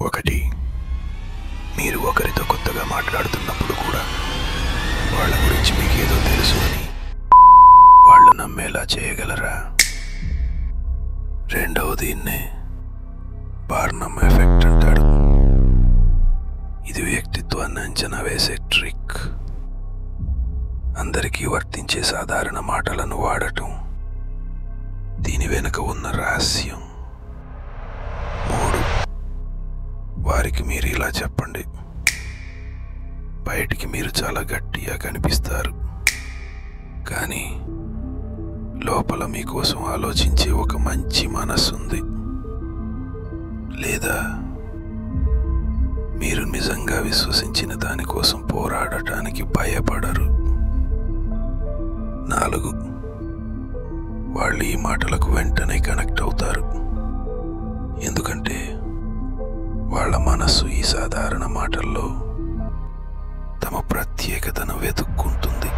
ఒకటి, మీరు ఒకరితో కొత్తగా మాట్లాడుతున్నప్పుడు కూడా వాళ్ళ గురించి మీకేదో తెలుసు అని వాళ్ళు నమ్మేలా చేయగలరా? రెండవది బార్నమ్ ఎఫెక్ట్ అంటాడు. ఇది వ్యక్తిత్వాన్ని అంచనా వేసే ట్రిక్. అందరికీ వర్తించే సాధారణ మాటలను వాడటం, దీని వెనుక ఉన్న రహస్యం. 3, వారికి మీరు ఇలా చెప్పండి: బయటికి మీరు చాలా గట్టిగా కనిపిస్తారు, కానీ లోపల మీకోసం ఆలోచించే ఒక మంచి మనసు ఉంది. లేదా మీరు నిజంగా విశ్వసించిన దానికోసం పోరాడటానికి భయపడరు. 4, వాళ్ళు ఈ మాటలకు వెంటనే కనెక్ట్ అవుతారు, ఎందుకంటే వాళ్ళ మనస్సు ఈ సాధారణ మాటల్లో తమ ప్రత్యేకతను వెతుక్కుంటుంది.